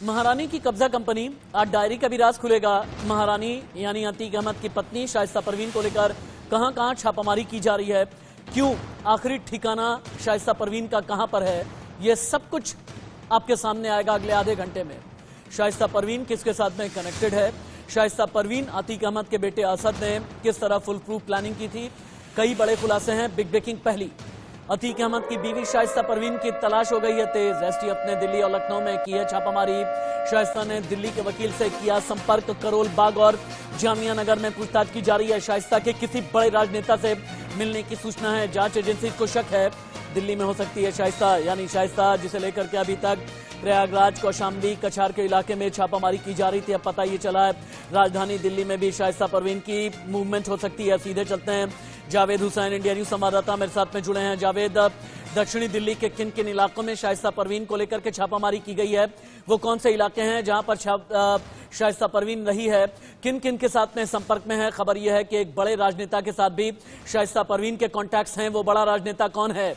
महारानी की कब्जा कंपनी, आज डायरी का भी राज खुलेगा। महारानी यानी अतीक अहमद की पत्नी शाइस्ता परवीन को लेकर कहां छापामारी की जा रही है, क्यों, आखिरी ठिकाना शाइस्ता परवीन का कहां पर है, यह सब कुछ आपके सामने आएगा अगले आधे घंटे में। शाइस्ता परवीन किसके साथ में कनेक्टेड है, शाइस्ता परवीन अतीक अहमद के बेटे असद ने किस तरह फुल प्रूफ प्लानिंग की थी, कई बड़े खुलासे हैं। बिग ब्रेकिंग पहली, अतीक अहमद की बीवी शाइस्ता परवीन की तलाश हो गई है तेज। एसटीएफ ने दिल्ली और लखनऊ में की है छापामारी। शाइस्ता ने दिल्ली के वकील से किया संपर्क। करोल बाग और जामिया नगर में पूछताछ की जा रही है। शाइस्ता के किसी बड़े राजनेता से मिलने की सूचना है, जांच एजेंसी को शक है दिल्ली में हो सकती है शाइस्ता, यानी शाइस्ता जिसे लेकर के अभी तक प्रयागराज, कौशाम्बी, कछार के इलाके में छापामारी की जा रही थी। अब पता ये चला है राजधानी दिल्ली में भी शाइस्ता परवीन की मूवमेंट हो सकती है। सीधे चलते हैं, जावेद हुसैन इंडिया न्यूज संवाददाता मेरे साथ में जुड़े हैं। जावेद, दक्षिणी दिल्ली के किन किन इलाकों में शाइस्ता परवीन को लेकर के छापामारी की गई है, वो कौन से इलाके हैं जहां पर शाइस्ता परवीन रही है, किन किन के साथ में संपर्क में है? खबर यह है कि एक बड़े राजनेता के साथ भी शाइस्ता परवीन के कॉन्टैक्ट्स हैं, वो बड़ा राजनेता कौन है?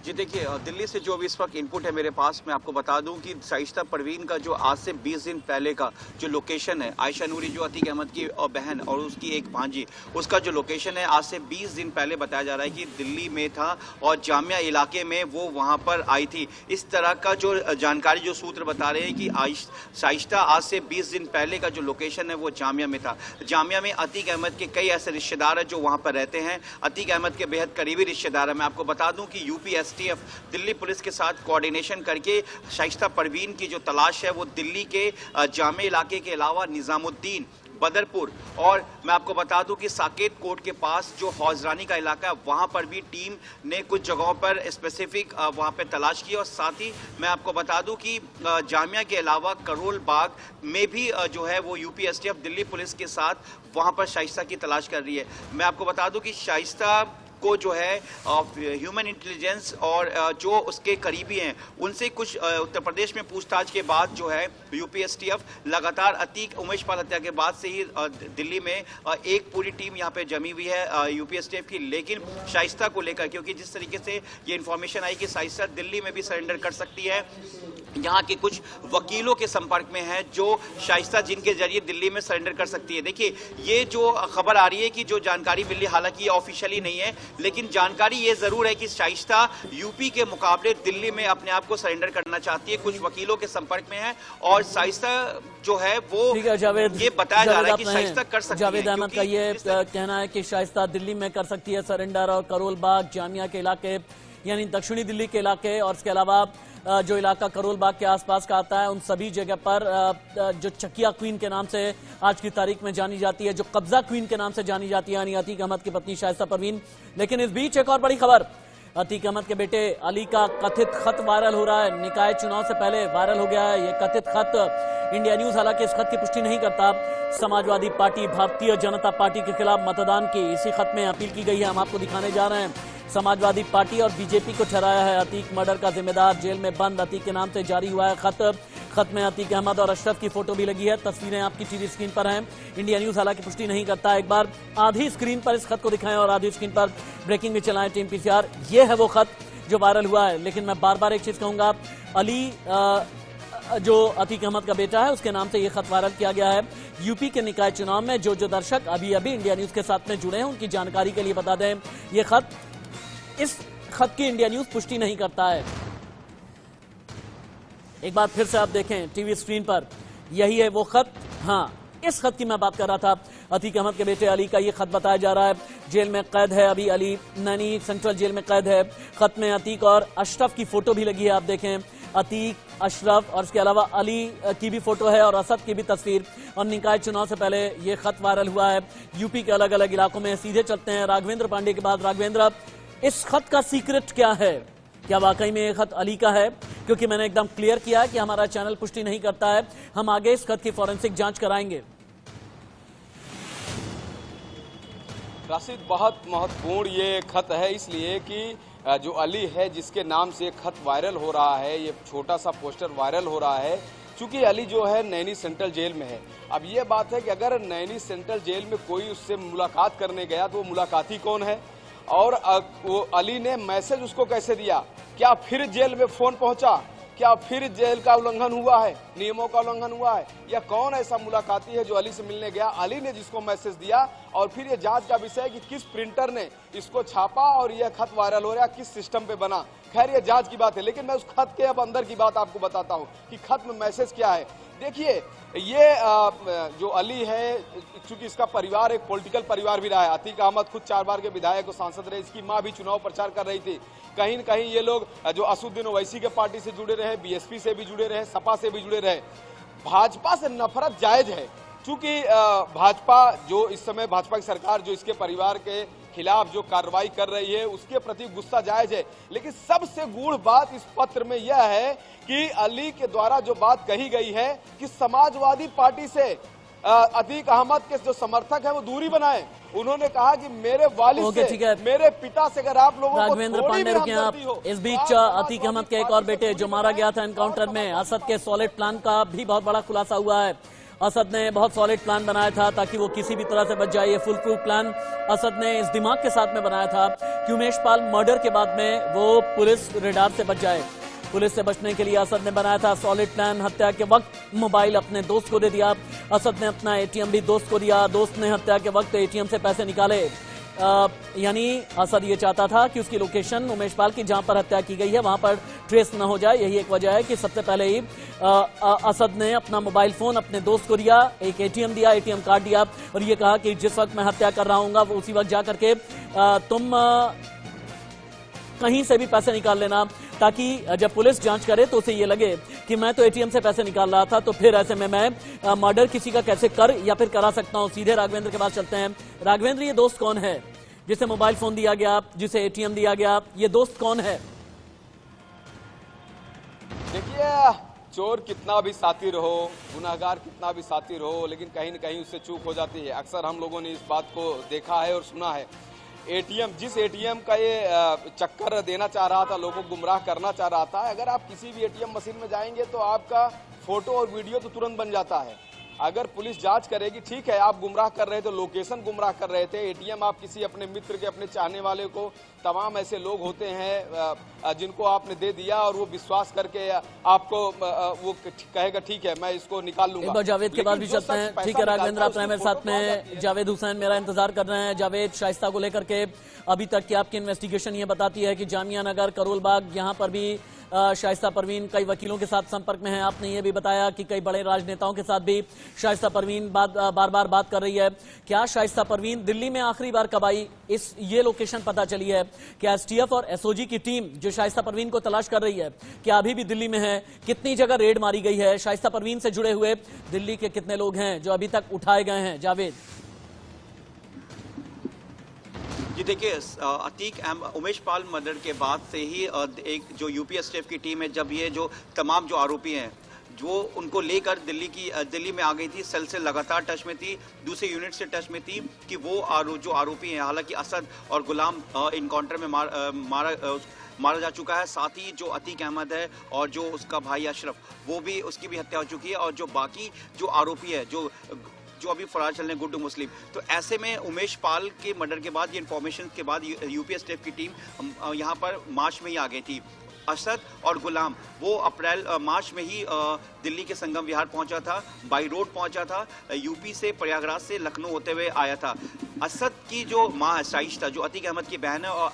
जी देखिए, दिल्ली से जो भी इस वक्त इनपुट है मेरे पास, मैं आपको बता दूं कि शाइस्ता परवीन का जो आज से 20 दिन पहले का जो लोकेशन है, आयशा नूरी जो अतीक अहमद की बहन और उसकी एक भांजी, उसका जो लोकेशन है आज से 20 दिन पहले बताया जा रहा है कि दिल्ली में था और जामिया इलाके में वो वहां पर आई थी। इस तरह का जो जानकारी जो सूत्र बता रहे हैं कि शाइस्ता आज से 20 दिन पहले का जो लोकेशन है वो जामिया में था। जामिया में अतीक अहमद के कई ऐसे रिश्तेदार हैं जो वहां पर रहते हैं, अतीक अहमद के बेहद करीबी रिश्तेदार हैं। मैं आपको बता दूं कि यूपी एसटीएफ दिल्ली पुलिस के साथ कोऑर्डिनेशन करके शाइस्ता परवीन की जो तलाश है वो दिल्ली के जामे इलाके के अलावा निजामुद्दीन, बदरपुर और मैं आपको बता दूं कि साकेत कोर्ट के पास जो हौजरानी का इलाका है वहां पर भी टीम ने कुछ जगहों पर स्पेसिफिक वहां पे तलाश की। और साथ ही मैं आपको बता दूं कि जामिया के अलावा करोल बाग में भी जो है वो यूपी एसटीएफ दिल्ली पुलिस के साथ वहां पर शाइस्ता की तलाश कर रही है। मैं आपको बता दूं कि शाइस्ता को जो है ह्यूमन इंटेलिजेंस और जो उसके करीबी हैं उनसे कुछ उत्तर प्रदेश में पूछताछ के बाद जो है यूपी एसटीएफ लगातार अतीक उमेश पाल हत्या के बाद से ही दिल्ली में एक पूरी टीम यहाँ पे जमी हुई है यूपी एसटीएफ की, लेकिन शाइस्ता को लेकर, क्योंकि जिस तरीके से ये इन्फॉर्मेशन आई कि शाइस्ता दिल्ली में भी सरेंडर कर सकती है, यहाँ के कुछ वकीलों के संपर्क में है जो शाइस्ता जिनके जरिए दिल्ली में सरेंडर कर सकती है। देखिए, ये जो खबर आ रही है कि जो जानकारी मिली, हालांकि ये ऑफिशियली नहीं है, लेकिन जानकारी ये जरूर है कि शाइस्ता यूपी के मुकाबले दिल्ली में अपने आप को सरेंडर करना चाहती है, कुछ वकीलों के संपर्क में है और शाइस्ता जो है वो ये बताया जा रहा है कि शाइस्ता कर सकती है। जावेद अहमद का ये कहना है कि शाइस्ता दिल्ली में कर सकती है सरेंडर और करोल बाग, जामिया के इलाके यानी दक्षिणी दिल्ली के इलाके और इसके अलावा जो इलाका करोल बाग के आसपास का आता है उन सभी जगह पर जो चकिया क्वीन के नाम से आज की तारीख में जानी जाती है, जो कब्जा क्वीन के नाम से जानी जाती है, यानी अतीक अहमद की पत्नी शाइस्ता परवीन। लेकिन इस बीच एक और बड़ी खबर, अतीक अहमद के बेटे अली का कथित खत वायरल हो रहा है। निकाय चुनाव से पहले वायरल हो गया है ये कथित खत। इंडिया न्यूज हालांकि इस खत की पुष्टि नहीं करता। समाजवादी पार्टी, भारतीय जनता पार्टी के खिलाफ मतदान की इसी खत में अपील की गई है, हम आपको दिखाने जा रहे हैं। समाजवादी पार्टी और बीजेपी को ठहराया है अतीक मर्डर का जिम्मेदार, जेल में बंद अतीक के नाम से जारी हुआ है खत। खत में अतीक अहमद और अशरफ की फोटो भी लगी है, तस्वीरें आपकी टीवी स्क्रीन पर हैं। इंडिया न्यूज हालांकि पुष्टि नहीं करता। एक बार आधी स्क्रीन पर इस खत को दिखाएं और आधी स्क्रीन पर ब्रेकिंग में चलाएं टीम पीसीआर। ये है वो खत जो वायरल हुआ है। लेकिन मैं बार बार एक चीज कहूंगा, अली जो अतीक अहमद का बेटा है उसके नाम से ये खत वायरल किया गया है। यूपी के निकाय चुनाव में जो दर्शक अभी इंडिया न्यूज के साथ में जुड़े हैं उनकी जानकारी के लिए बता दें, ये खत, इस खत की इंडिया न्यूज पुष्टि नहीं करता है। एक बार फिर से आप देखें टीवी स्क्रीन पर, यही है वो खत। हाँ, इस खत की मैं बात कर रहा था। अतीक अहमद के बेटे अली का ये खत बताया जा रहा है। जेल में कैद है अभी अली, नैनी सेंट्रल जेल में कैद है। खत में अतीक और अशरफ की फोटो भी लगी है, आप देखें, अतीक, अशरफ और इसके अलावा अली की भी फोटो है और असद की भी तस्वीर। और निकाय चुनाव से पहले ये खत वायरल हुआ है यूपी के अलग अलग इलाकों में। सीधे चलते हैं राघवेंद्र पांडे के बाद। राघवेंद्र, इस खत का सीक्रेट क्या है? क्या वाकई में ये खत अली का है? क्योंकि मैंने एकदम क्लियर किया है कि हमारा चैनल पुष्टि नहीं करता है, हम आगे इस खत की फॉरेंसिक जांच कराएंगे। राशिद, बहुत महत्वपूर्ण ये खत है, इसलिए कि जो अली है जिसके नाम से खत वायरल हो रहा है, ये छोटा सा पोस्टर वायरल हो रहा है, चूंकि अली जो है नैनी सेंट्रल जेल में है। अब ये बात है कि अगर नैनी सेंट्रल जेल में कोई उससे मुलाकात करने गया तो वो मुलाकाती कौन है, और वो अली ने मैसेज उसको कैसे दिया, क्या फिर जेल में फोन पहुंचा? क्या फिर जेल का उल्लंघन हुआ है, नियमों का उल्लंघन हुआ है? या कौन ऐसा मुलाकाती है जो अली से मिलने गया, अली ने जिसको मैसेज दिया? और फिर ये जांच का विषय है कि किस प्रिंटर ने इसको छापा और यह खत वायरल हो रहा है, किस सिस्टम पे बना। खैर ये जांच की बात है, लेकिन मैं उस खत के अब अंदर की बात आपको बताता हूँ कि खत में मैसेज क्या है। देखिए, ये जो अली है, चूंकि इसका परिवार एक पॉलिटिकल परिवार भी रहा है। अतीक अहमद खुद 4 बार के विधायक और सांसद रहे, इसकी मां भी चुनाव प्रचार कर रही थी। कहीं न कहीं ये लोग जो असदुद्दीन ओवैसी के पार्टी से जुड़े रहे, बीएसपी से भी जुड़े रहे, सपा से भी जुड़े रहे। भाजपा से नफरत जायज है, चूंकि भाजपा जो इस समय भाजपा की सरकार जो इसके परिवार के खिलाफ जो कार्रवाई कर रही है उसके प्रति गुस्सा जायज है। लेकिन सबसे गूढ़ बात इस पत्र में यह है कि अली के द्वारा जो बात कही गई है कि समाजवादी पार्टी से अतीक अहमद के जो समर्थक है वो दूरी बनाए। उन्होंने कहा कि मेरे वालिद से, मेरे पिता से अगर आप लोगों को राघवेंद्र पांडे रुके आप। इस बीच अतीक अहमद के एक और बेटे जो मारा गया था एनकाउंटर में, असद के सॉलिड प्लान का भी बहुत बड़ा खुलासा हुआ है। असद ने बहुत सॉलिड प्लान बनाया था ताकि वो किसी भी तरह से बच जाए। ये फुल प्रूफ प्लान असद ने इस दिमाग के साथ में बनाया था कि उमेश पाल मर्डर के बाद में वो पुलिस रेडार से बच जाए। पुलिस से बचने के लिए असद ने बनाया था सॉलिड प्लान। हत्या के वक्त मोबाइल अपने दोस्त को दे दिया। असद ने अपना एटीएम भी दोस्त को दिया। दोस्त ने हत्या के वक्त एटीएम से पैसे निकाले। यानी असद ये चाहता था कि उसकी लोकेशन उमेश पाल की जहां पर हत्या की गई है वहां पर ट्रेस न हो जाए। यही एक वजह है कि सबसे पहले ही असद ने अपना मोबाइल फोन अपने दोस्त को दिया, एक एटीएम दिया, एटीएम कार्ड दिया और ये कहा कि जिस वक्त मैं हत्या कर रहा हूंगा वो उसी वक्त जाकर के तुम कहीं से भी पैसे निकाल लेना, ताकि जब पुलिस जांच करे तो उसे ये लगे कि मैं तो एटीएम से पैसे निकाल रहा था, तो फिर ऐसे में मैं मर्डर किसी का कैसे कर या फिर करा सकता हूं। सीधे राघवेंद्र के पास चलते हैं। राघवेंद्र, ये दोस्त कौन है जिसे मोबाइल फोन दिया गया, जिसे एटीएम दिया गया? ये दोस्त कौन है? देखिए, चोर कितना भी सातिर हो, गुनाहगार कितना भी सातिर हो, लेकिन कहीं न कहीं उससे चूक हो जाती है। अक्सर हम लोगों ने इस बात को देखा है और सुना है। एटीएम, जिस एटीएम का ये चक्कर देना चाह रहा था, लोगों को गुमराह करना चाह रहा था, अगर आप किसी भी एटीएम मशीन में जाएंगे तो आपका फोटो और वीडियो तो तुरंत बन जाता है। अगर पुलिस जांच करेगी, ठीक है आप गुमराह कर रहे थे, लोकेशन गुमराह कर रहे थे, एटीएम आप किसी अपने मित्र के, अपने चाहने वाले को, तमाम ऐसे लोग होते हैं जिनको आपने दे दिया और वो विश्वास करके आपको वो कहेगा ठीक है मैं इसको निकाल लूंगा। एक बार जावेद के पास भी चलते हैं। ठीक है राघवेंद्र, आप मेरे साथ में जावेद हुसैन मेरा इंतजार कर रहे हैं। जावेद, शाइस्ता को लेकर के अभी तक की आपकी इन्वेस्टिगेशन ये बताती है कि जामिया नगर, करोल बाग, यहाँ पर भी शाइस्ता परवीन कई वकीलों के साथ संपर्क में है। आपने ये भी बताया कि कई बड़े राजनेताओं के साथ भी शाइस्ता परवीन बार बार बात कर रही है। क्या शाइस्ता परवीन दिल्ली में आखिरी बार कब आई? ये लोकेशन पता चली है। क्या एसटीएफ और एसओजी की टीम जो शाइस्ता परवीन को तलाश कर रही है, क्या अभी भी दिल्ली में है? कितनी जगह रेड मारी गई है? शाइस्ता परवीन से जुड़े हुए दिल्ली के कितने लोग हैं जो अभी तक उठाए गए हैं? जावेद जी देखिए, उमेश पाल मर्डर के बाद से ही एक जो यूपी एसटीएफ की टीम है, जब ये जो तमाम जो आरोपी हैं जो उनको लेकर दिल्ली में आ गई थी, सेल से लगातार टच में थी, दूसरे यूनिट से टच में थी कि वो जो आरोपी हैं, हालांकि असद और गुलाम इनकाउंटर में मारा जा चुका है। साथ ही जो अतीक अहमद है और जो उसका भाई अशरफ, वो भी उसकी भी हत्या हो चुकी है। और जो बाकी जो आरोपी है जो अभी फरार चल रहे हैं, गुड्डू मुस्लिम, तो ऐसे में उमेश पाल के मर्डर के बाद, ये इन्फॉर्मेशन के बाद यूपी एसटीएफ की टीम यहाँ पर मार्च में ही आ गई थी। असद और गुलाम वो मार्च में ही दिल्ली के संगम विहार पहुंचा था, बाई रोड पहुंचा था, यूपी से प्रयागराज से लखनऊ होते हुए आया था। असद की जो मां है शाइस्ता, जो अतीक अहमद की बहन है, और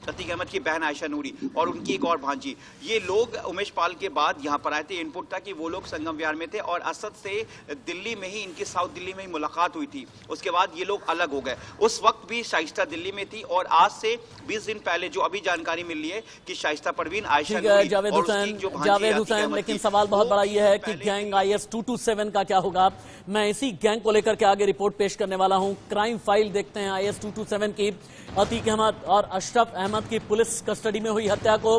अतीक अहमद की बहन आयशा नूरी और उनकी एक और भांजी, ये लोग उमेश पाल के बाद यहाँ पर आए थे। इनपुट था कि वो लोग संगम विहार में थे और असद से दिल्ली में ही, इनकी साउथ दिल्ली में ही मुलाकात हुई थी। उसके बाद ये लोग अलग हो गए। उस वक्त भी शाइस्ता दिल्ली में थी और आज से 20 दिन पहले जो अभी जानकारी मिल रही है कि शाइस्ता परवीन, आयशा नूरी जावेद हुसैन, लेकिन सवाल बहुत बड़ा ये है कि गैंग IS-227 का क्या होगा? मैं इसी गैंग को लेकर के आगे रिपोर्ट पेश करने वाला हूं। क्राइम फाइल देखते हैं IS-227 की। अतीक अहमद और अशरफ अहमद की पुलिस कस्टडी में हुई हत्या को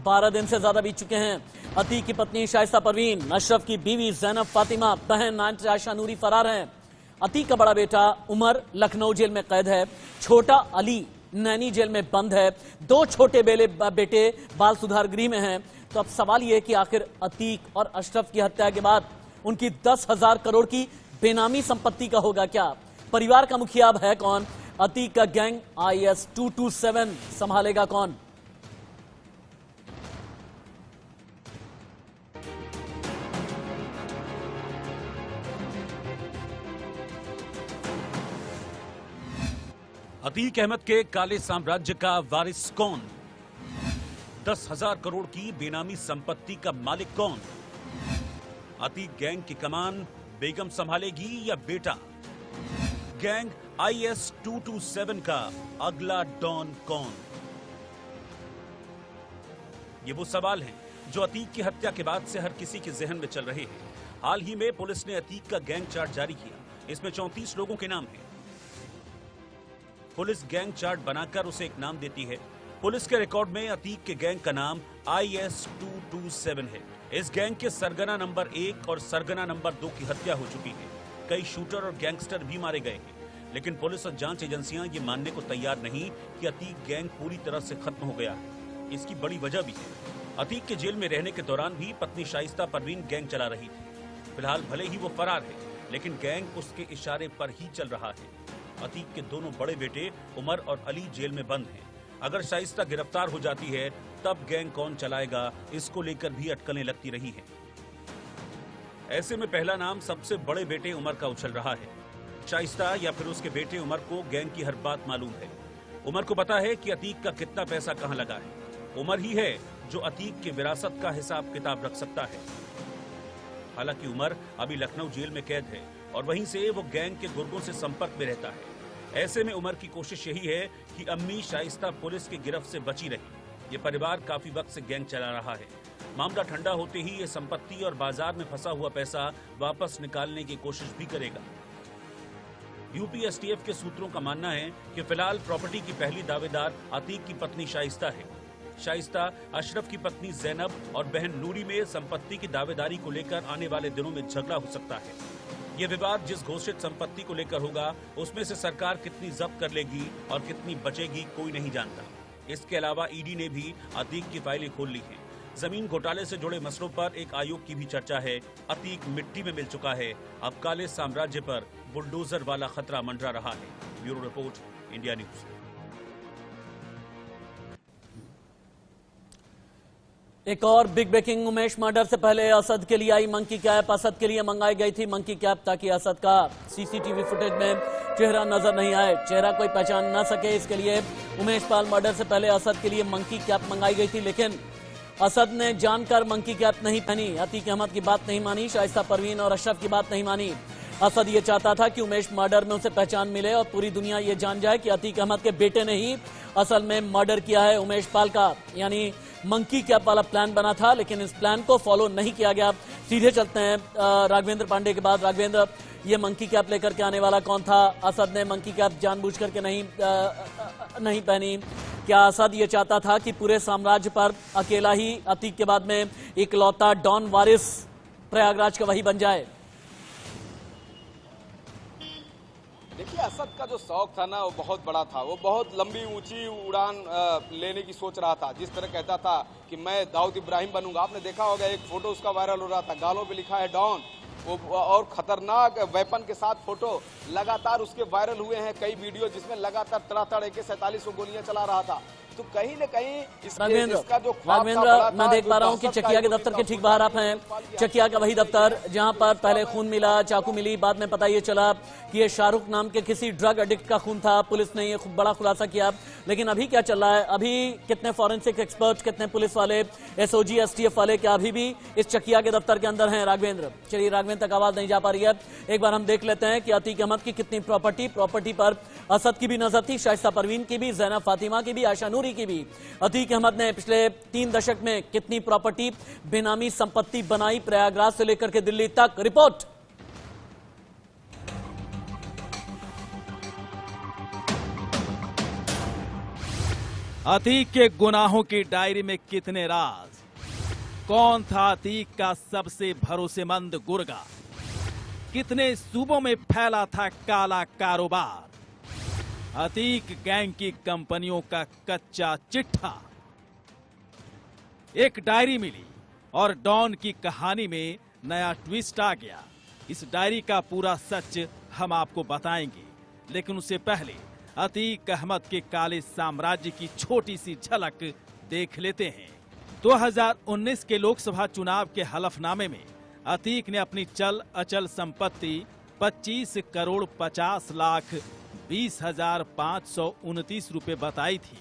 12 दिन से ज्यादा बीत चुके हैं। अतीक की पत्नी शाइस्ता परवीन, अशरफ की बीवी ज़ैनब फातिमा, बहन आयशा नूरी फरार हैं। अतीक का बड़ा बेटा उमर लखनऊ जेल में कैद है। छोटा अली नैनी जेल में बंद है। 2 छोटे बेटे बाल सुधार गृह में हैं। तो अब सवाल यह है कि आखिर अतीक और अशरफ की हत्या के बाद उनकी 10,000 करोड़ की बेनामी संपत्ति का होगा क्या? परिवार का मुखिया अब है कौन? अतीक का गैंग IS-227 संभालेगा कौन? अतीक अहमद के काले साम्राज्य का वारिस कौन? 10,000 करोड़ की बेनामी संपत्ति का मालिक कौन? अतीक गैंग की कमान बेगम संभालेगी या बेटा? गैंग IS 227 का अगला डॉन कौन? ये वो सवाल हैं जो अतीक की हत्या के बाद से हर किसी के जहन में चल रहे हैं। हाल ही में पुलिस ने अतीक का गैंग चार्ट जारी किया। इसमें 34 लोगों के नाम हैं। पुलिस गैंग चार्ट बनाकर उसे एक नाम देती है। पुलिस के रिकॉर्ड में अतीक के गैंग का नाम IS 227 है। इस गैंग के सरगना नंबर 1 और सरगना नंबर 2 की हत्या हो चुकी है। कई शूटर और गैंगस्टर भी मारे गए हैं, लेकिन पुलिस और जांच एजेंसियां ये मानने को तैयार नहीं कि अतीक गैंग पूरी तरह से खत्म हो गया है। इसकी बड़ी वजह भी है। अतीक के जेल में रहने के दौरान भी पत्नी शाइस्ता परवीन गैंग चला रही थी। फिलहाल भले ही वो फरार है, लेकिन गैंग उसके इशारे पर ही चल रहा है। अतीक के दोनों बड़े बेटे उमर और अली जेल में बंद हैं। अगर शाइस्ता गिरफ्तार हो जाती है तब गैंग कौन चलाएगा, इसको लेकर भी अटकलें लगती रही हैं। ऐसे में पहला नाम सबसे बड़े बेटे उमर का उछल रहा है। शाइस्ता या फिर उसके बेटे उमर को गैंग की हर बात मालूम है। उमर को पता है कि अतीक का कितना पैसा कहां लगा है। उमर ही है जो अतीक की विरासत का हिसाब किताब रख सकता है। हालांकि उमर अभी लखनऊ जेल में कैद है और वहीं से वो गैंग के गुर्गों से संपर्क में रहता है। ऐसे में उमर की कोशिश यही है कि अम्मी शाइस्ता पुलिस की गिरफ्त से बची रही। ये परिवार काफी वक्त से गैंग चला रहा है। मामला ठंडा होते ही ये संपत्ति और बाजार में फंसा हुआ पैसा वापस निकालने की कोशिश भी करेगा। यूपी STF के सूत्रों का मानना है कि फिलहाल प्रॉपर्टी की पहली दावेदार अतीक की पत्नी शाइस्ता है। शाइस्ता अशरफ की पत्नी जैनब और बहन नूरी में संपत्ति की दावेदारी को लेकर आने वाले दिनों में झगड़ा हो सकता है। ये विवाद जिस घोषित संपत्ति को लेकर होगा, उसमें से सरकार कितनी जब्त कर लेगी और कितनी बचेगी, कोई नहीं जानता। इसके अलावा ईडी ने भी अतीक की फाइलें खोल ली हैं। जमीन घोटाले से जुड़े मसलों पर एक आयोग की भी चर्चा है। अतीक मिट्टी में मिल चुका है। अब काले साम्राज्य पर बुलडोजर वाला खतरा मंडरा रहा है। Bureau report, India news. एक और बिग ब्रेकिंग। उमेश मर्डर से पहले असद के लिए आई मंकी कैप। असद के लिए मंगाई गई थी मंकी कैप ताकि असद का CCTV फुटेज में चेहरा नजर नहीं आए, चेहरा कोई पहचान ना सके। इसके लिए उमेश पाल मर्डर से पहले असद के लिए मंकी कैप मंगाई गई थी, लेकिन असद ने जानकर मंकी कैप नहीं पहनी। अतीक अहमद की बात नहीं मानी, शाइस्ता परवीन और अशरफ की बात नहीं मानी। असद ये चाहता था कि उमेश मर्डर में उसे पहचान मिले और पूरी दुनिया ये जान जाए कि अतीक अहमद के बेटे ने ही असल में मर्डर किया है उमेश पाल का। यानी मंकी कैप वाला प्लान बना था, लेकिन इस प्लान को फॉलो नहीं किया गया। सीधे चलते हैं राघवेंद्र पांडे के बाद। राघवेंद्र, ये मंकी कैप लेकर के आने वाला कौन था? असद ने मंकी कैप जानबूझ करके नहीं पहनी। क्या असद ये चाहता था कि पूरे साम्राज्य पर अकेला ही अतीक के बाद में इकलौता डॉन वारिस प्रयागराज का वही बन जाए? देखिए, असद का जो शौक था ना वो बहुत बड़ा था। वो बहुत लंबी ऊंची उड़ान लेने की सोच रहा था। जिस तरह कहता था कि मैं दाऊद इब्राहिम बनूंगा। आपने देखा होगा एक फोटो उसका वायरल हो रहा था, गालों पे लिखा है डॉन। वो और खतरनाक वेपन के साथ फोटो लगातार उसके वायरल हुए हैं। कई वीडियो जिसमें लगातार तड़ातड़ AK-47 को गोलियां चला रहा था। तो कहीं न कहीं इसका जो राघवेंद्र, मैं देख पा रहा हूँ कि चकिया के दफ्तर के ठीक बाहर आप हैं। चकिया का वही दफ्तर जहां पर पहले खून मिला, चाकू मिली, बाद में पता ये चला कि ये शाहरुख नाम के किसी ड्रग एडिक्ट का खून था। पुलिस ने ये बड़ा खुलासा किया। लेकिन अभी क्या चल रहा है? अभी कितने फॉरेंसिक एक्सपर्ट, कितने पुलिस वाले, SOG STF वाले क्या अभी भी इस चकिया के दफ्तर के अंदर हैं? राघवेंद्र, चलिए, राघवेंद्र तक आवाज नहीं जा पा रही है। एक बार हम देख लेते हैं कि अतीक अहमद की कितनी प्रॉपर्टी पर असद की भी नजर थी, शाइस्ता परवीन की भी, जैनब फातिमा की भी, आयशा नूरी की भी। अतीक अहमद ने पिछले 3 दशक में कितनी प्रॉपर्टी, बेनामी संपत्ति बनाई प्रयागराज से लेकर के दिल्ली तक। रिपोर्ट। अतीक के गुनाहों की डायरी में कितने राज? कौन था अतीक का सबसे भरोसेमंद गुर्गा? कितने सूबों में फैला था काला कारोबार? अतीक गैंग की कंपनियों का कच्चा चिट्ठा। एक डायरी मिली और डॉन की कहानी में नया ट्विस्ट आ गया। इस डायरी का पूरा सच हम आपको बताएंगे, लेकिन उससे पहले अतीक अहमद के काले साम्राज्य की छोटी सी झलक देख लेते हैं। 2019 के लोकसभा चुनाव के हलफनामे में अतीक ने अपनी चल अचल संपत्ति 25 करोड़ 50 लाख 20,529 रुपए बताई थी,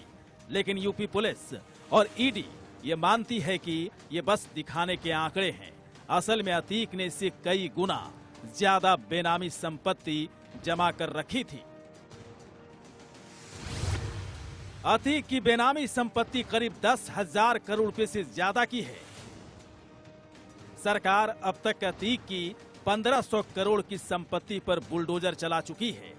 लेकिन यूपी पुलिस और ईडी ये मानती है कि ये बस दिखाने के आंकड़े हैं। असल में अतीक ने इससे कई गुना ज्यादा बेनामी संपत्ति जमा कर रखी थी। अतीक की बेनामी संपत्ति करीब 10,000 करोड़ रुपए से ज्यादा की है। सरकार अब तक अतीक की 1,500 करोड़ की संपत्ति पर बुलडोजर चला चुकी है।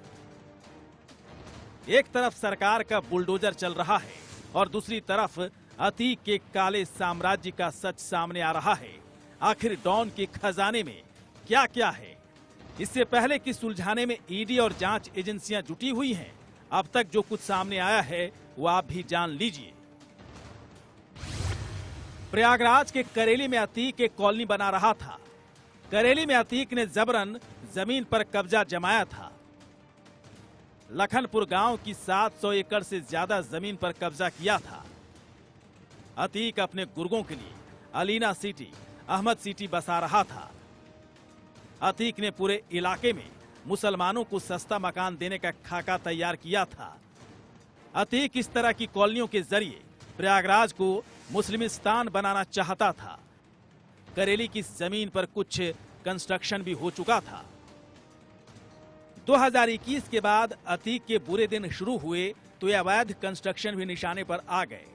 एक तरफ सरकार का बुलडोजर चल रहा है और दूसरी तरफ अतीक के काले साम्राज्य का सच सामने आ रहा है। आखिर डॉन के खजाने में क्या क्या है, इससे पहले कि सुलझाने में ईडी और जांच एजेंसियां जुटी हुई हैं। अब तक जो कुछ सामने आया है वो आप भी जान लीजिए। प्रयागराज के करेली में अतीक एक कॉलोनी बना रहा था। करेली में अतीक ने जबरन जमीन पर कब्जा जमाया था। लखनपुर गांव की 700 एकड़ से ज्यादा जमीन पर कब्जा किया था। अतीक अपने गुर्गों के लिए अलीना सिटी, अहमद सिटी बसा रहा था। अतीक ने पूरे इलाके में मुसलमानों को सस्ता मकान देने का खाका तैयार किया था। अतीक इस तरह की कॉलोनियों के जरिए प्रयागराज को मुस्लिमिस्तान बनाना चाहता था। करेली की जमीन पर कुछ कंस्ट्रक्शन भी हो चुका था। 2021 के बाद अतीक के बुरे दिन शुरू हुए तो ये अवैध कंस्ट्रक्शन भी निशाने पर आ गए।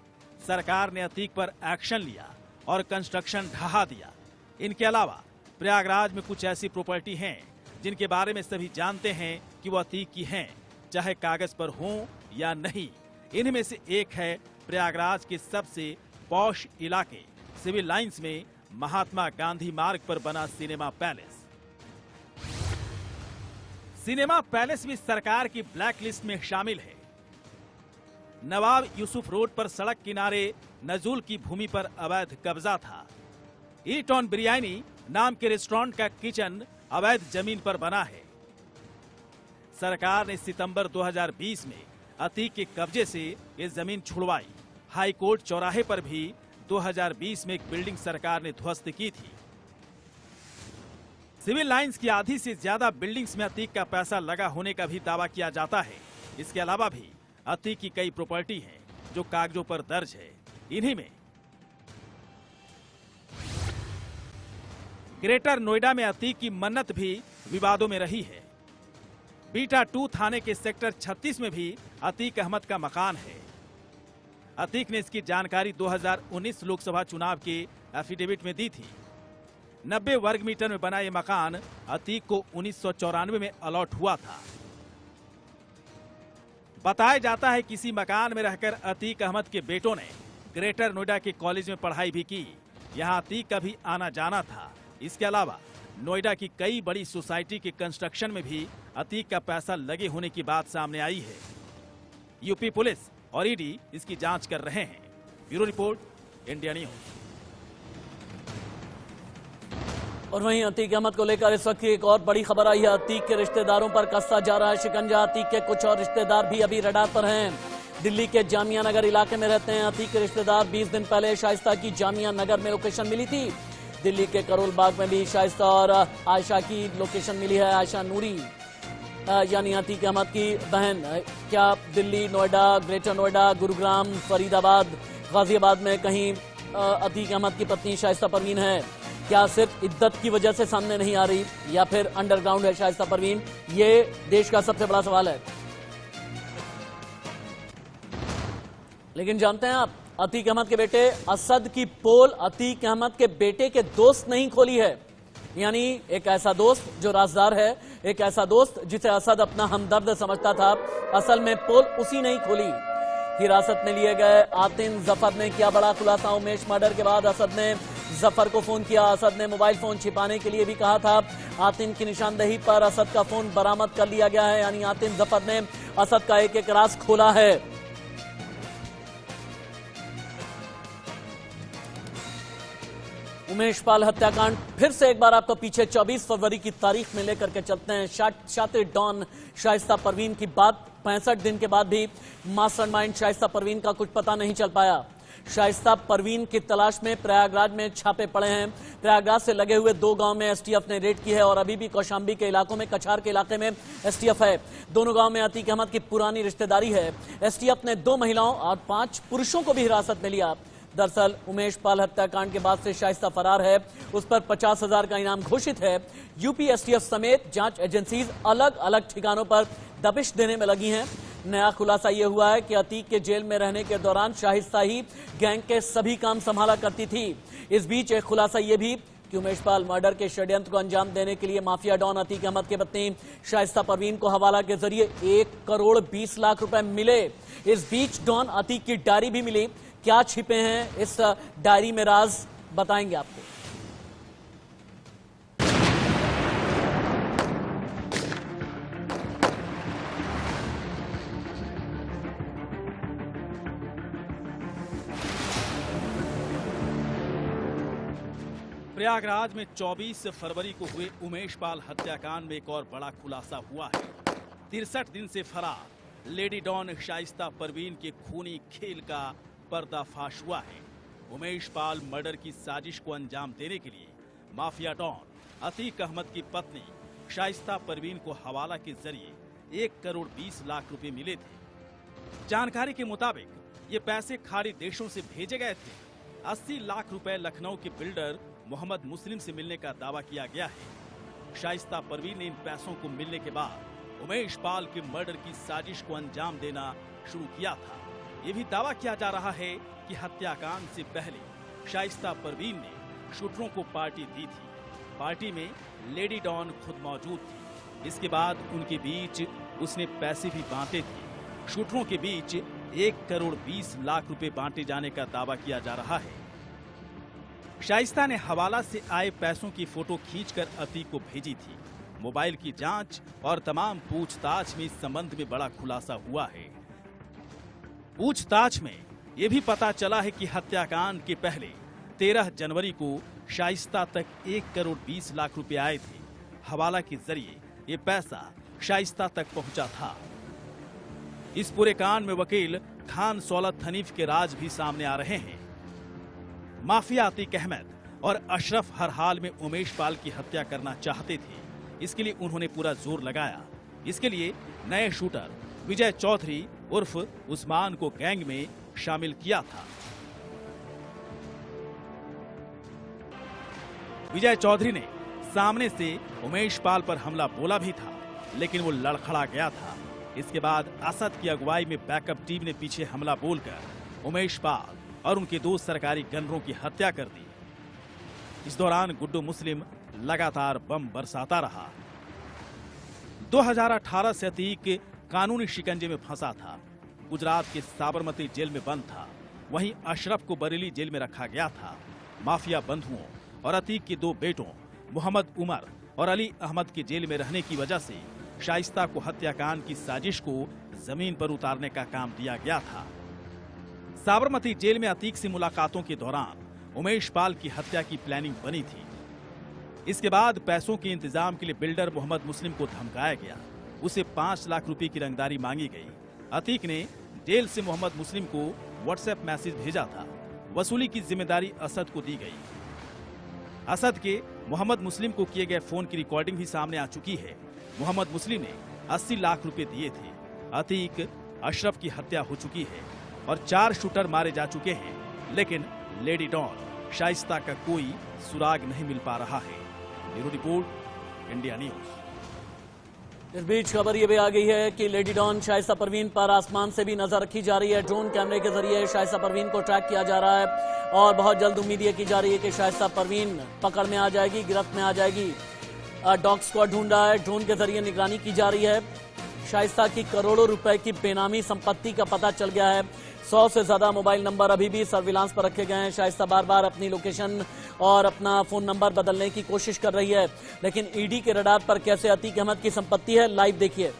सरकार ने अतीक पर एक्शन लिया और कंस्ट्रक्शन ढहा दिया। इनके अलावा प्रयागराज में कुछ ऐसी प्रॉपर्टी हैं जिनके बारे में सभी जानते हैं कि वो अतीक की हैं, चाहे कागज पर हों या नहीं। इनमें से एक है प्रयागराज के सबसे पॉश इलाके सिविल लाइंस में महात्मा गांधी मार्ग पर बना सिनेमा पैलेस। सिनेमा पैलेस भी सरकार की ब्लैक लिस्ट में शामिल है। नवाब यूसुफ रोड पर सड़क किनारे नजूल की भूमि पर अवैध कब्जा था। ईट ऑन बिरयानी नाम के रेस्टोरेंट का किचन अवैध जमीन पर बना है। सरकार ने सितंबर 2020 में अतीक के कब्जे से ये जमीन छुड़वाई। हाई कोर्ट चौराहे पर भी 2020 में एक बिल्डिंग सरकार ने ध्वस्त की थी। सिविल लाइंस की आधी से ज्यादा बिल्डिंग्स में अतीक का पैसा लगा होने का भी दावा किया जाता है। इसके अलावा भी अतीक की कई प्रॉपर्टी हैं जो कागजों पर दर्ज है। इन्हीं में ग्रेटर नोएडा में अतीक की मन्नत भी विवादों में रही है। बीटा 2 थाने के सेक्टर 36 में भी अतीक अहमद का मकान है। अतीक ने इसकी जानकारी 2019 लोकसभा चुनाव के एफिडेविट में दी थी। 90 वर्ग मीटर में बना यह मकान अतीक को 1994 में अलॉट हुआ था। बताया जाता है किसी मकान में रहकर अतीक अहमद के बेटों ने ग्रेटर नोएडा के कॉलेज में पढ़ाई भी की। यहां अतीक का भी आना जाना था। इसके अलावा नोएडा की कई बड़ी सोसाइटी के कंस्ट्रक्शन में भी अतीक का पैसा लगे होने की बात सामने आई है। यूपी पुलिस और ईडी इसकी जांच कर रहे हैं। Bureau report, India news. और वहीं अतीक अहमद को लेकर इस वक्त की एक और बड़ी खबर आई है। अतीक के रिश्तेदारों पर कसता जा रहा है शिकंजा। अतीक के कुछ और रिश्तेदार भी अभी रडार पर हैं। दिल्ली के जामिया नगर इलाके में रहते हैं अतीक के रिश्तेदार। 20 दिन पहले शाइस्ता की जामिया नगर में लोकेशन मिली थी। दिल्ली के करोल बाग में भी शाइस्ता और आयशा की लोकेशन मिली है। आयशा नूरी यानी अतीक अहमद की बहन। क्या दिल्ली, नोएडा, ग्रेटर नोएडा, गुरुग्राम, फरीदाबाद, गाजियाबाद में कहीं अतीक अहमद की पत्नी शाइस्ता परवीन है? क्या सिर्फ इद्दत की वजह से सामने नहीं आ रही या फिर अंडरग्राउंड है शाइस्ता परवीन? ये देश का सबसे बड़ा सवाल है। लेकिन जानते हैं आप, अतीक अहमद के बेटे असद की पोल अतीक अहमद के बेटे के दोस्त नहीं खोली है। यानी एक ऐसा दोस्त जो राजदार है, एक ऐसा दोस्त जिसे असद अपना हमदर्द समझता था, असल में पोल उसी नहीं खोली। हिरासत में लिए गए आतिन जफर ने किया बड़ा खुलासा। उमेश मर्डर के बाद असद ने जफर को फोन किया। असद ने मोबाइल फोन छिपाने के लिए भी कहा था। आतिन की निशानदेही पर असद का फोन बरामद कर लिया गया है। यानी आतिन जफर ने असद का एक एक राज खोला है। उमेश पाल हत्याकांड फिर से एक बार आपको पीछे 24 फरवरी की तारीख में लेकर के चलते हैं। शातिर डॉन शाइस्ता परवीन की बात 65 दिन के बाद भी मास्टरमाइंड शाइस्ता परवीन का कुछ पता नहीं चल पाया। शाइस्ता परवीन की तलाश में प्रयागराज में छापे पड़े हैं। प्रयागराज से लगे हुए 2 गांव में एसटीएफ ने रेड की है और अभी भी कौशाम्बी के इलाकों में, कछार के इलाके में एसटीएफ है। दोनों गांव में अतीक अहमद की पुरानी रिश्तेदारी है। एसटीएफ ने 2 महिलाओं और 5 पुरुषों को भी हिरासत में लिया। दरअसल उमेश पाल हत्याकांड के बाद से शाइस्ता फरार है। उस पर 50,000 का इनाम घोषित है। यूपी एसटीएफ समेत जांच एजेंसीज अलग अलग ठिकानों पर दबिश देने में लगी हैं। नया खुलासा यह हुआ है कि अतीक के जेल में रहने के दौरान शाइस्ता ही गैंग के सभी काम संभाला करती थी। इस बीच एक खुलासा यह भी कि उमेश पाल मर्डर के षड्यंत्र को अंजाम देने के लिए माफिया डॉन अतीक अहमद की पत्नी शाइस्ता परवीन को हवाला के जरिए 1 करोड़ 20 लाख रुपए मिले। इस बीच डॉन अतीक की डायरी भी मिली। क्या छिपे हैं इस डायरी में राज, बताएंगे आपको। प्रयागराज में 24 फरवरी को हुए उमेश पाल हत्याकांड में एक और बड़ा खुलासा हुआ है। 63 दिन से फरार लेडी डॉन शाइस्ता परवीन के खूनी खेल का पर्दाफाश हुआ है। उमेश पाल मर्डर की साजिश को अंजाम देने के लिए माफिया डॉन अतीक अहमद की पत्नी शाइस्ता परवीन को हवाला के जरिए 1 करोड़ 20 लाख रुपए मिले थे। जानकारी के मुताबिक ये पैसे खाड़ी देशों से भेजे गए थे। 80 लाख रुपए लखनऊ के बिल्डर मोहम्मद मुस्लिम से मिलने का दावा किया गया है। शाइस्ता परवीन ने इन पैसों को मिलने के बाद उमेश पाल के मर्डर की साजिश को अंजाम देना शुरू किया था। ये भी दावा किया जा रहा है कि हत्याकांड से पहले शाइस्ता परवीन ने शूटरों को पार्टी दी थी। पार्टी में लेडी डॉन खुद मौजूद थी। इसके बाद उनके बीच उसने पैसे भी बांटे थे। शूटरों के बीच 1 करोड़ 20 लाख रुपए बांटे जाने का दावा किया जा रहा है। शाइस्ता ने हवाला से आए पैसों की फोटो खींचकर अतीक को भेजी थी। मोबाइल की जांच और तमाम पूछताछ में इस संबंध में बड़ा खुलासा हुआ है। पूछताछ में यह भी पता चला है कि हत्याकांड के पहले 13 जनवरी को शाइस्ता तक 1 करोड़ 20 लाख रुपए आए थे। हवाला के जरिए ये पैसा शाइस्ता तक पहुंचा था। इस पूरे कांड में वकील खान सौलत हनीफ के राज भी सामने आ रहे हैं। माफिया अतीक अहमद और अशरफ हर हाल में उमेश पाल की हत्या करना चाहते थे। इसके लिए उन्होंने पूरा जोर लगाया। इसके लिए नए शूटर विजय चौधरी उर्फ उस्मान को गैंग में शामिल किया था। विजय चौधरी ने सामने से उमेश पाल पर हमला बोला भी था, लेकिन वो लड़खड़ा गया था। इसके बाद असद की अगुवाई में बैकअप टीम ने पीछे हमला बोलकर उमेश पाल और उनके 2 सरकारी गनरों की हत्या कर दी। इस दौरान गुड्डू मुस्लिम लगातार बम बरसाता रहा। 2018 से अतीक कानूनी शिकंजे में फंसा था। गुजरात के साबरमती जेल में बंद था। वहीं अशरफ को बरेली जेल में रखा गया था। माफिया बंधुओं और अतीक के 2 बेटों मोहम्मद उमर और अली अहमद के जेल में रहने की वजह से शाइस्ता को हत्याकांड की साजिश को जमीन पर उतारने का काम दिया गया था। साबरमती जेल में अतीक से मुलाकातों के दौरान उमेश पाल की हत्या की प्लानिंग बनी थी। इसके बाद पैसों के इंतजाम के लिए बिल्डर मोहम्मद मुस्लिम को धमकाया गया। उसे 5 लाख रुपए की रंगदारी मांगी गई। अतीक ने जेल से मोहम्मद मुस्लिम को व्हाट्सएप मैसेज भेजा था। वसूली की जिम्मेदारी असद को दी गई। असद के मोहम्मद मुस्लिम को किए गए फोन की रिकॉर्डिंग भी सामने आ चुकी है। मोहम्मद मुस्लिम ने 80 लाख रुपए दिए थे। अतीक अशरफ की हत्या हो चुकी है और 4 शूटर मारे जा चुके हैं, लेकिन लेडी डॉन शाइस्ता का कोई सुराग नहीं मिल पा रहा है। Bureau report, India news. इस बीच खबर यह भी आ गई है कि लेडी डॉन शाइस्ता परवीन पर आसमान से भी नजर रखी जा रही है। ड्रोन कैमरे के जरिए शाइस्ता परवीन को ट्रैक किया जा रहा है और बहुत जल्द उम्मीद ये की जा रही है कि शाइस्ता परवीन पकड़ में आ जाएगी, गिरफ्त में आ जाएगी। डॉग स्क्वाड ढूंढ रहा है। ड्रोन के जरिए निगरानी की जा रही है। शाइस्ता की करोड़ों रुपए की बेनामी संपत्ति का पता चल गया है। 100 से ज्यादा मोबाइल नंबर अभी भी सर्विलांस पर रखे गए हैं। शाइस्ता बार बार अपनी लोकेशन और अपना फोन नंबर बदलने की कोशिश कर रही है, लेकिन ईडी के रडार पर कैसे अतीक अहमद की संपत्ति है, लाइव देखिए।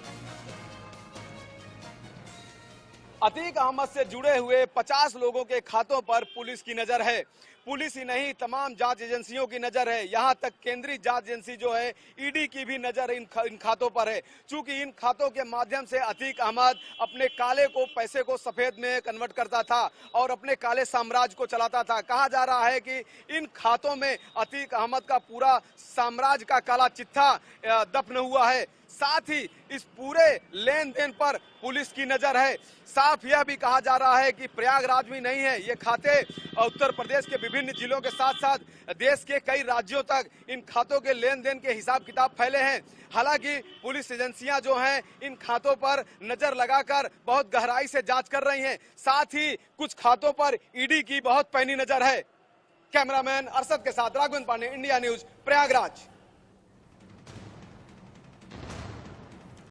अतीक अहमद से जुड़े हुए 50 लोगों के खातों पर पुलिस की नजर है। पुलिस ही नहीं तमाम जांच एजेंसियों की नजर है, यहां तक केंद्रीय जांच एजेंसी जो है ईडी की भी नजर इन खातों पर है। चूंकि इन खातों के माध्यम से अतीक अहमद अपने काले को पैसे को सफेद में कन्वर्ट करता था और अपने काले साम्राज्य को चलाता था। कहा जा रहा है कि इन खातों में अतीक अहमद का पूरा साम्राज्य का काला चिट्ठा दफन हुआ है। साथ ही इस पूरे लेन देन पर पुलिस की नजर है। साफ यह भी कहा जा रहा है कि प्रयागराज में नहीं है, ये खाते उत्तर प्रदेश के विभिन्न जिलों के साथ साथ देश के कई राज्यों तक इन खातों के लेन देन के हिसाब किताब फैले हैं। हालांकि पुलिस एजेंसियां जो हैं इन खातों पर नजर लगाकर बहुत गहराई से जांच कर रही हैं। साथ ही कुछ खातों पर ईडी की बहुत पैनी नजर है। कैमरामैन अरशद के साथ राघवेंद्र पांडे, इंडिया न्यूज, प्रयागराज।